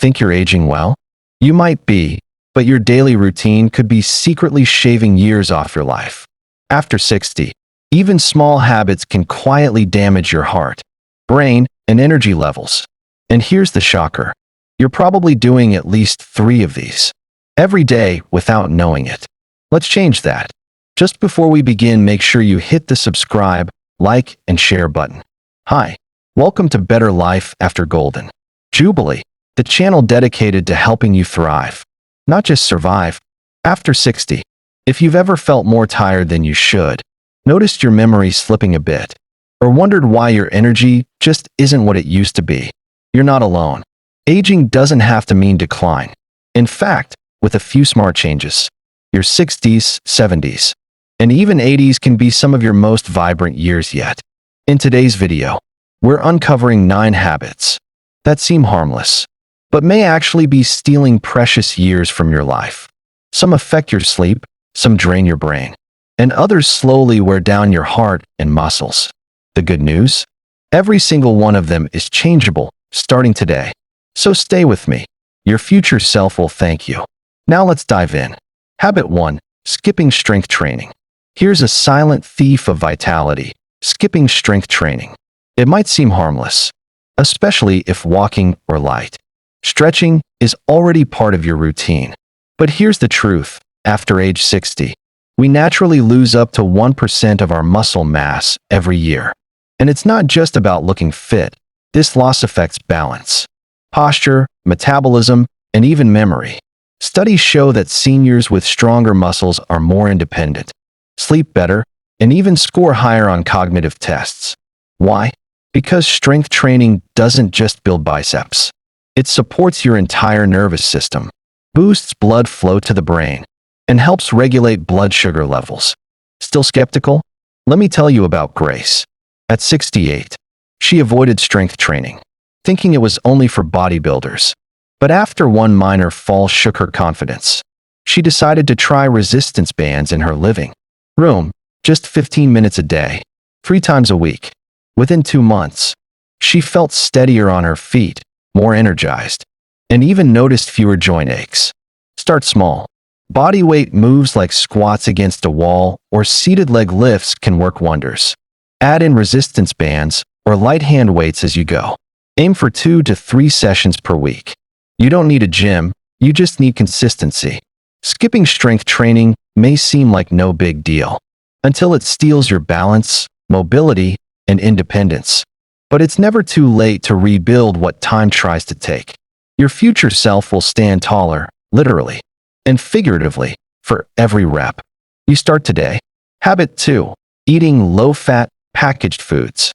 Think you're aging well? You might be, but your daily routine could be secretly shaving years off your life. After 60, even small habits can quietly damage your heart, brain, and energy levels. And here's the shocker. You're probably doing at least 3 of these every day without knowing it. Let's change that. Just before we begin, make sure you hit the subscribe, like, and share button. Hi, welcome to Better Life After Golden. Jubilee, the channel dedicated to helping you thrive, not just survive. After 60, if you've ever felt more tired than you should, noticed your memory slipping a bit, or wondered why your energy just isn't what it used to be, you're not alone. Aging doesn't have to mean decline. In fact, with a few smart changes, your 60s, 70s, and even 80s can be some of your most vibrant years yet. In today's video, we're uncovering 9 habits that seem harmless, but may actually be stealing precious years from your life. Some affect your sleep, some drain your brain, and others slowly wear down your heart and muscles. The good news? Every single one of them is changeable, starting today. So stay with me. Your future self will thank you. Now let's dive in. Habit 1. Skipping strength training. Here's a silent thief of vitality. Skipping strength training. It might seem harmless, especially if walking or light stretching is already part of your routine. But here's the truth. After age 60, we naturally lose up to 1% of our muscle mass every year. And it's not just about looking fit. This loss affects balance, posture, metabolism, and even memory. Studies show that seniors with stronger muscles are more independent, sleep better, and even score higher on cognitive tests. Why? Because strength training doesn't just build biceps. It supports your entire nervous system, boosts blood flow to the brain, and helps regulate blood sugar levels. Still skeptical? Let me tell you about Grace. At 68, she avoided strength training, thinking it was only for bodybuilders. But after one minor fall shook her confidence, she decided to try resistance bands in her living room, just 15 minutes a day, 3 times a week. Within 2 months, she felt steadier on her feet, more energized, and even noticed fewer joint aches. Start small. Body weight moves like squats against a wall or seated leg lifts can work wonders. Add in resistance bands or light hand weights as you go. Aim for 2 to 3 sessions per week. You don't need a gym, you just need consistency. Skipping strength training may seem like no big deal until it steals your balance, mobility, and independence. But it's never too late to rebuild what time tries to take. Your future self will stand taller, literally and figuratively, for every rep. You start today. Habit 2. Eating low-fat, packaged foods.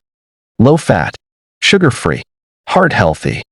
Low-fat, sugar-free, heart-healthy.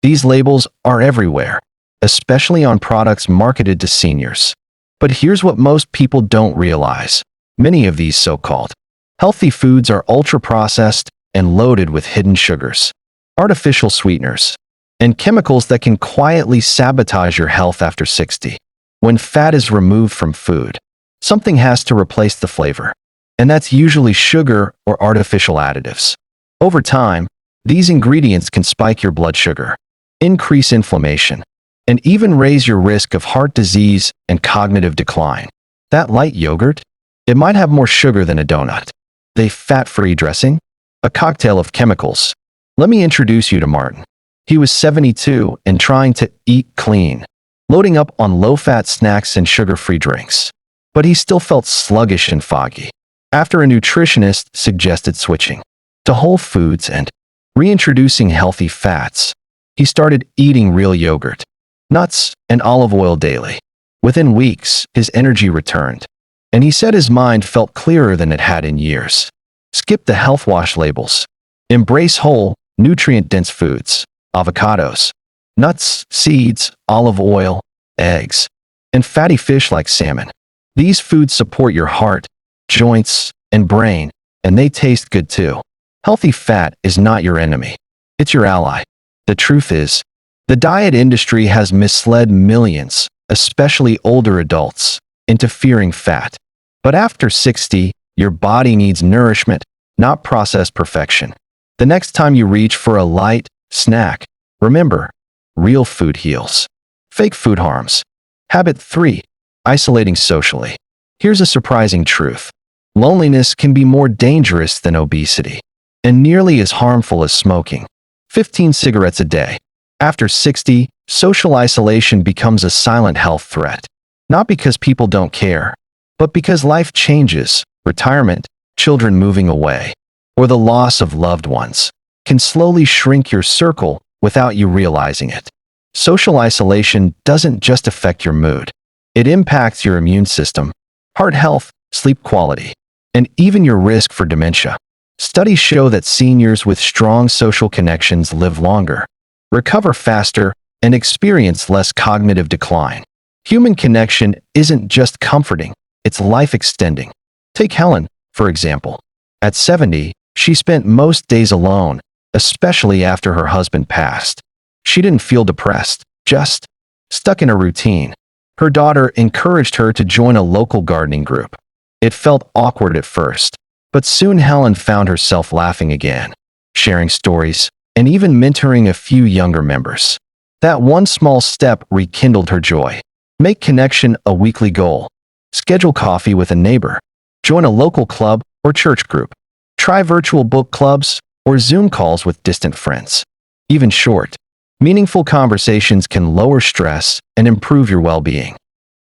These labels are everywhere, especially on products marketed to seniors. But here's what most people don't realize. Many of these so-called healthy foods are ultra-processed and loaded with hidden sugars, artificial sweeteners, and chemicals that can quietly sabotage your health after 60. When fat is removed from food, something has to replace the flavor, and that's usually sugar or artificial additives. Over time, these ingredients can spike your blood sugar, increase inflammation, and even raise your risk of heart disease and cognitive decline. That light yogurt? It might have more sugar than a donut. The fat-free dressing? A cocktail of chemicals. Let me introduce you to Martin. He was 72 and trying to eat clean, loading up on low-fat snacks and sugar-free drinks. But he still felt sluggish and foggy. After a nutritionist suggested switching to whole foods and reintroducing healthy fats, he started eating real yogurt, nuts, and olive oil daily. Within weeks, his energy returned, and he said his mind felt clearer than it had in years. Skip the health wash labels. Embrace whole, nutrient-dense foods, avocados, nuts, seeds, olive oil, eggs, and fatty fish like salmon. These foods support your heart, joints, and brain, and they taste good too. Healthy fat is not your enemy. It's your ally. The truth is, the diet industry has misled millions, especially older adults, into fearing fat. But after 60, your body needs nourishment, not processed perfection. The next time you reach for a light snack, remember, Real food heals. Fake food harms. Habit 3. Isolating socially. Here's a surprising truth. Loneliness can be more dangerous than obesity, and nearly as harmful as smoking. 15 cigarettes a day. After 60, social isolation becomes a silent health threat. Not because people don't care, but because life changes, retirement, children moving away, or the loss of loved ones can slowly shrink your circle without you realizing it. Social isolation doesn't just affect your mood. It impacts your immune system, heart health, sleep quality, and even your risk for dementia. Studies show that seniors with strong social connections live longer, recover faster, and experience less cognitive decline. Human connection isn't just comforting, it's life-extending. Take Helen, for example. At 70, she spent most days alone, especially after her husband passed. She didn't feel depressed, just stuck in a routine. Her daughter encouraged her to join a local gardening group. It felt awkward at first, but soon Helen found herself laughing again, sharing stories, and even mentoring a few younger members. That one small step rekindled her joy. Make connection a weekly goal. Schedule coffee with a neighbor. Join a local club or church group. Try virtual book clubs or Zoom calls with distant friends. Even short, meaningful conversations can lower stress and improve your well-being.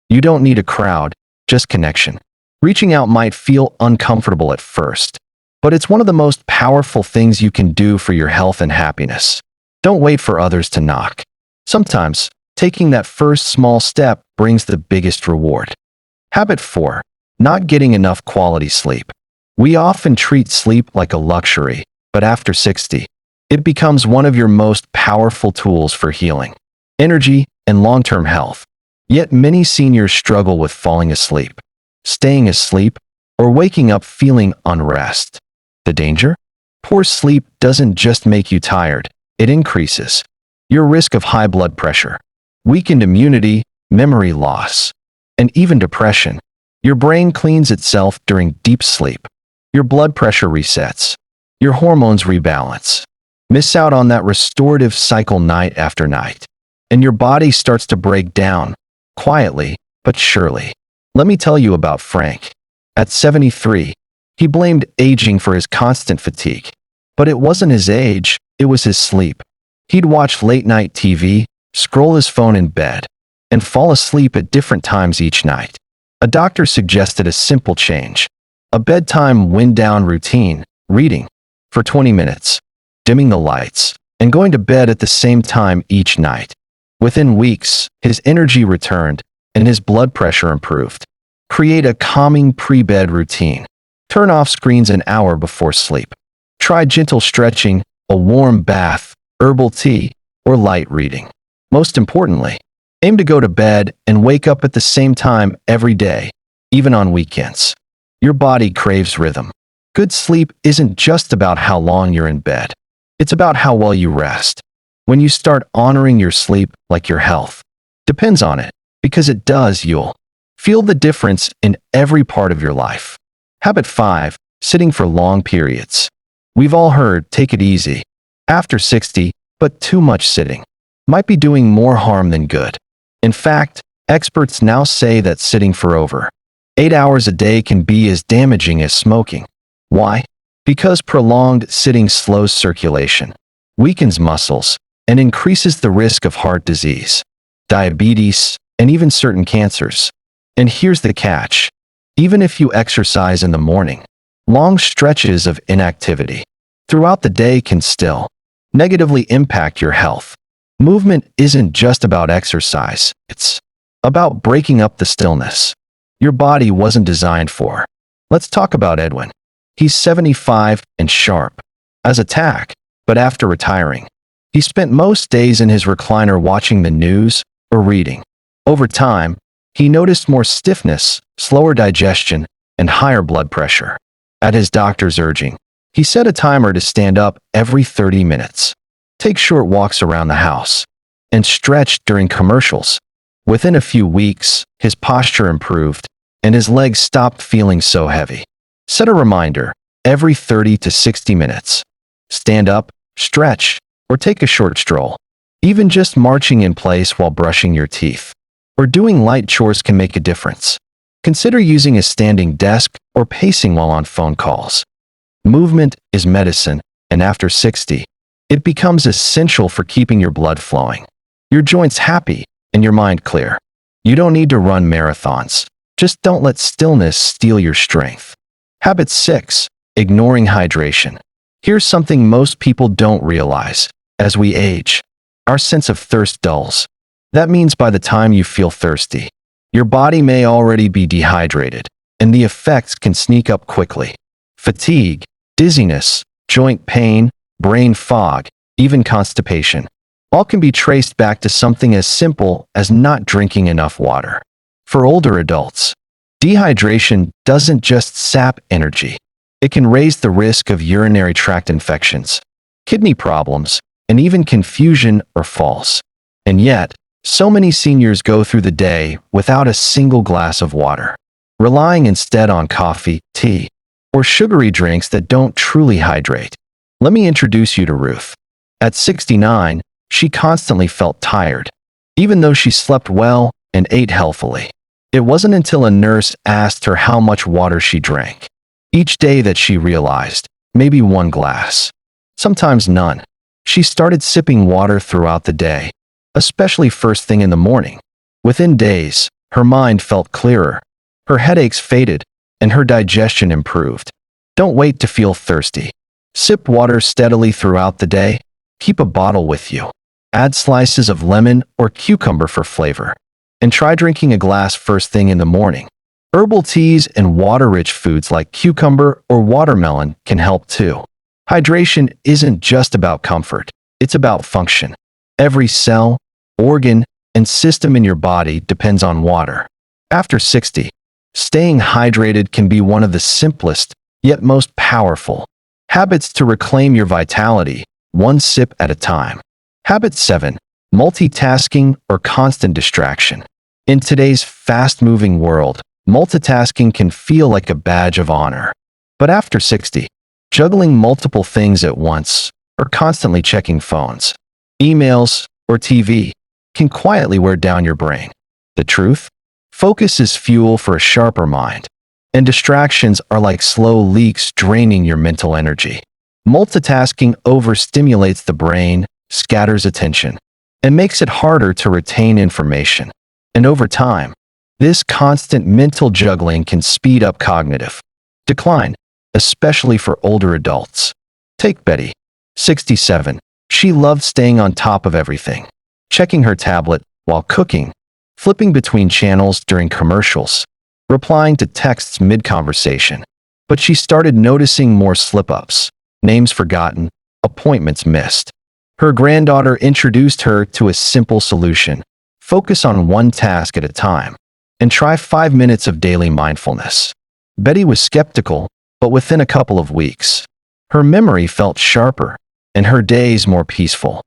You don't need a crowd, just connection. Reaching out might feel uncomfortable at first, but it's one of the most powerful things you can do for your health and happiness. Don't wait for others to knock. Sometimes, taking that first small step brings the biggest reward. Habit 4. Not getting enough quality sleep. We often treat sleep like a luxury, but after 60, it becomes one of your most powerful tools for healing, energy, and long-term health. Yet many seniors struggle with falling asleep, staying asleep, or waking up feeling unrest. The danger? Poor sleep doesn't just make you tired, it increases your risk of high blood pressure, weakened immunity, memory loss, and even depression. Your brain cleans itself during deep sleep. Your blood pressure resets. Your hormones rebalance. Miss out on that restorative cycle night after night, and your body starts to break down, quietly but surely. Let me tell you about Frank. At 73, he blamed aging for his constant fatigue. But it wasn't his age, it was his sleep. He'd watch late-night TV, scroll his phone in bed, and fall asleep at different times each night. A doctor suggested a simple change. A bedtime wind-down routine, reading for 20 minutes, dimming the lights, and going to bed at the same time each night. Within weeks, his energy returned, and his blood pressure improved. Create a calming pre-bed routine. Turn off screens an hour before sleep. Try gentle stretching, a warm bath, herbal tea, or light reading. Most importantly, aim to go to bed and wake up at the same time every day, even on weekends. Your body craves rhythm. Good sleep isn't just about how long you're in bed. It's about how well you rest. When you start honoring your sleep like your health depends on it, because it does, you'll feel the difference in every part of your life. Habit 5. Sitting for long periods. We've all heard, take it easy after 60, but too much sitting might be doing more harm than good. In fact, experts now say that sitting for over 8 hours a day can be as damaging as smoking. Why? Because prolonged sitting slows circulation, weakens muscles, and increases the risk of heart disease, diabetes, and even certain cancers. And here's the catch. Even if you exercise in the morning, long stretches of inactivity throughout the day can still negatively impact your health. Movement isn't just about exercise, it's about breaking up the stillness your body wasn't designed for. Let's talk about Edwin. He's 75 and sharp as a tack, but after retiring, he spent most days in his recliner watching the news or reading. Over time, he noticed more stiffness, slower digestion, and higher blood pressure. At his doctor's urging, he set a timer to stand up every 30 minutes, take short walks around the house, and stretch during commercials. Within a few weeks, his posture improved, and his legs stopped feeling so heavy. Set a reminder every 30 to 60 minutes. Stand up, stretch, or take a short stroll. Even just marching in place while brushing your teeth or doing light chores can make a difference. Consider using a standing desk or pacing while on phone calls. Movement is medicine, and after 60, it becomes essential for keeping your blood flowing, your joints happy, and your mind clear. You don't need to run marathons. Just don't let stillness steal your strength. Habit 6. Ignoring hydration. Here's something most people don't realize. As we age, our sense of thirst dulls. That means by the time you feel thirsty, your body may already be dehydrated, and the effects can sneak up quickly. Fatigue, dizziness, joint pain, brain fog, even constipation. All can be traced back to something as simple as not drinking enough water. For older adults, dehydration doesn't just sap energy. It can raise the risk of urinary tract infections, kidney problems, and even confusion or falls. And yet, so many seniors go through the day without a single glass of water, relying instead on coffee, tea, or sugary drinks that don't truly hydrate. Let me introduce you to Ruth. At 69, she constantly felt tired, even though she slept well and ate healthily. It wasn't until a nurse asked her how much water she drank each day that she realized, maybe one glass, sometimes none. She started sipping water throughout the day, especially first thing in the morning. Within days, her mind felt clearer, her headaches faded, and her digestion improved. Don't wait to feel thirsty. Sip water steadily throughout the day. Keep a bottle with you. Add slices of lemon or cucumber for flavor. And try drinking a glass first thing in the morning. Herbal teas and water-rich foods like cucumber or watermelon can help too. Hydration isn't just about comfort, it's about function. Every cell, organ, and system in your body depends on water. After 60, staying hydrated can be one of the simplest, yet most powerful habits to reclaim your vitality, one sip at a time. Habit 7. Multitasking or constant distraction. In today's fast-moving world, multitasking can feel like a badge of honor. But after 60, juggling multiple things at once, or constantly checking phones, emails, or TV, can quietly wear down your brain. The truth? Focus is fuel for a sharper mind, and distractions are like slow leaks draining your mental energy. Multitasking overstimulates the brain, scatters attention, and makes it harder to retain information. And over time, this constant mental juggling can speed up cognitive decline, especially for older adults. Take Betty, 67. She loved staying on top of everything, checking her tablet while cooking, flipping between channels during commercials, replying to texts mid-conversation. But she started noticing more slip-ups, names forgotten, appointments missed. Her granddaughter introduced her to a simple solution. Focus on one task at a time, and try 5 minutes of daily mindfulness. Betty was skeptical, but within a couple of weeks, her memory felt sharper, and her days more peaceful.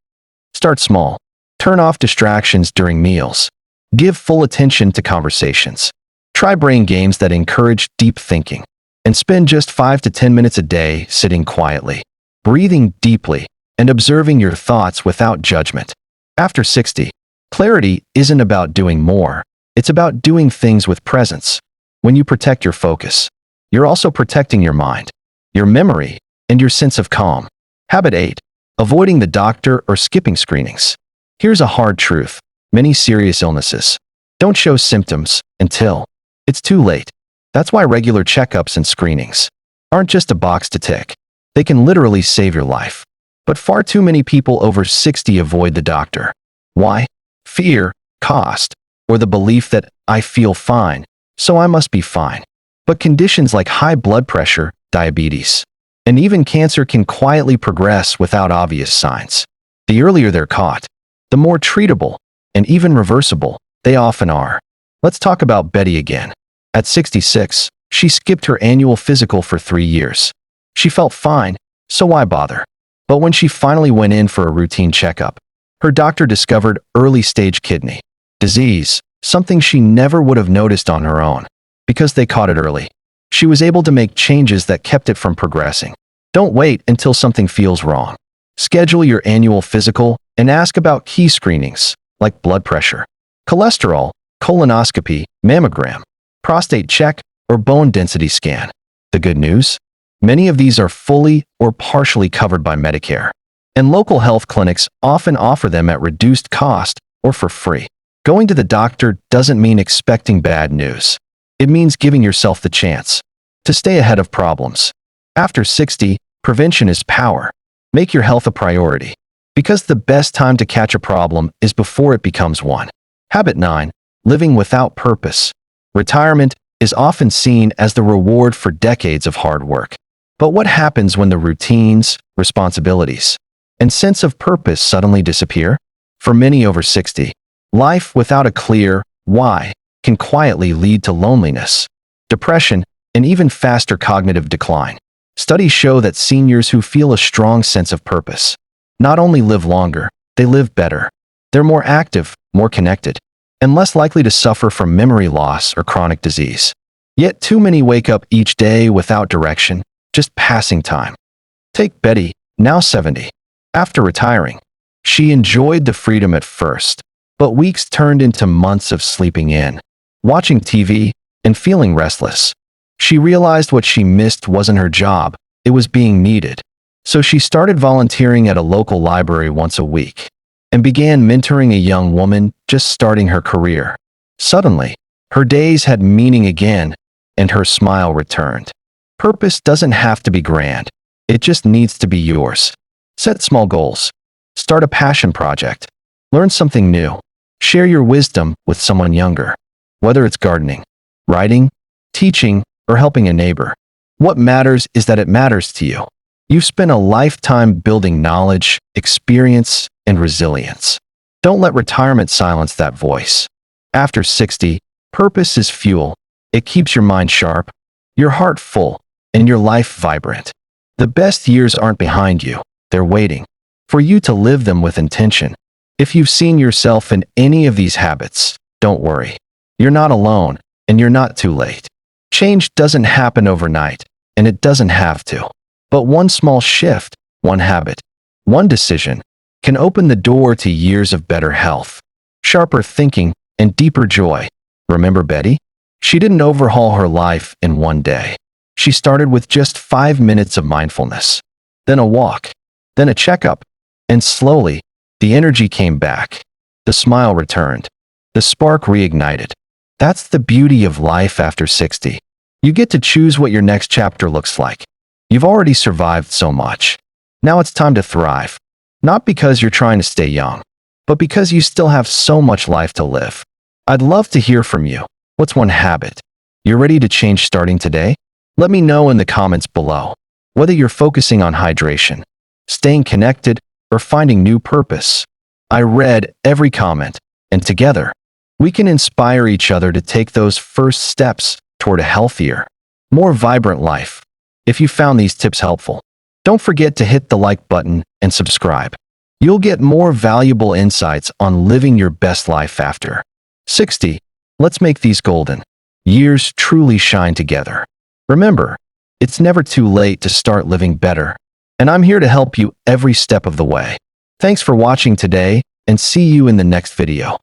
Start small. Turn off distractions during meals. Give full attention to conversations. Try brain games that encourage deep thinking, and spend just 5 to 10 minutes a day sitting quietly, breathing deeply, and observing your thoughts without judgment. After 60, clarity isn't about doing more, it's about doing things with presence. When you protect your focus, you're also protecting your mind, your memory, and your sense of calm. Habit 8. Avoiding the doctor or skipping screenings. Here's a hard truth. Many serious illnesses don't show symptoms until it's too late. That's why regular checkups and screenings aren't just a box to tick. They can literally save your life. But far too many people over 60 avoid the doctor. Why? Fear, cost, or the belief that I feel fine, so I must be fine. But conditions like high blood pressure, diabetes, and even cancer can quietly progress without obvious signs. The earlier they're caught, the more treatable and even reversible they often are. Let's talk about Betty again. At 66, she skipped her annual physical for 3 years. She felt fine, so why bother? But when she finally went in for a routine checkup, her doctor discovered early-stage kidney disease, something she never would have noticed on her own. Because they caught it early, she was able to make changes that kept it from progressing. Don't wait until something feels wrong. Schedule your annual physical and ask about key screenings like blood pressure, cholesterol, colonoscopy, mammogram, prostate check, or bone density scan. The good news? Many of these are fully or partially covered by Medicare, and local health clinics often offer them at reduced cost or for free. Going to the doctor doesn't mean expecting bad news. It means giving yourself the chance to stay ahead of problems. After 60, prevention is power. Make your health a priority, because the best time to catch a problem is before it becomes one. Habit 9. Living without purpose. Retirement is often seen as the reward for decades of hard work. But what happens when the routines, responsibilities, and sense of purpose suddenly disappear? For many over 60, life without a clear why can quietly lead to loneliness, depression, and even faster cognitive decline. Studies show that seniors who feel a strong sense of purpose not only live longer, they live better. They're more active, more connected, and less likely to suffer from memory loss or chronic disease. Yet too many wake up each day without direction, just passing time. Take Betty, now 70. After retiring, she enjoyed the freedom at first, but weeks turned into months of sleeping in, watching TV, and feeling restless. She realized what she missed wasn't her job, it was being needed. So she started volunteering at a local library once a week and began mentoring a young woman just starting her career. Suddenly, her days had meaning again, and her smile returned. Purpose doesn't have to be grand. It just needs to be yours. Set small goals. Start a passion project. Learn something new. Share your wisdom with someone younger. Whether it's gardening, writing, teaching, or helping a neighbor. What matters is that it matters to you. You've spent a lifetime building knowledge, experience, and resilience. Don't let retirement silence that voice. After 60, purpose is fuel. It keeps your mind sharp, your heart full, and your life vibrant. The best years aren't behind you. They're waiting for you to live them with intention. If you've seen yourself in any of these habits, don't worry. You're not alone, and you're not too late. Change doesn't happen overnight, and it doesn't have to. But one small shift, one habit, one decision can open the door to years of better health, sharper thinking, and deeper joy. Remember Betty? She didn't overhaul her life in one day. She started with just 5 minutes of mindfulness, then a walk, then a checkup, and slowly, the energy came back. The smile returned. The spark reignited. That's the beauty of life after 60. You get to choose what your next chapter looks like. You've already survived so much. Now it's time to thrive. Not because you're trying to stay young, but because you still have so much life to live. I'd love to hear from you. What's one habit you're ready to change starting today? Let me know in the comments below. Whether you're focusing on hydration, staying connected, or finding new purpose, I read every comment, and together, we can inspire each other to take those first steps toward a healthier, more vibrant life. If you found these tips helpful, don't forget to hit the like button and subscribe. You'll get more valuable insights on living your best life after 60. Let's make these golden years truly shine together. Remember, it's never too late to start living better, and I'm here to help you every step of the way. Thanks for watching today, and see you in the next video.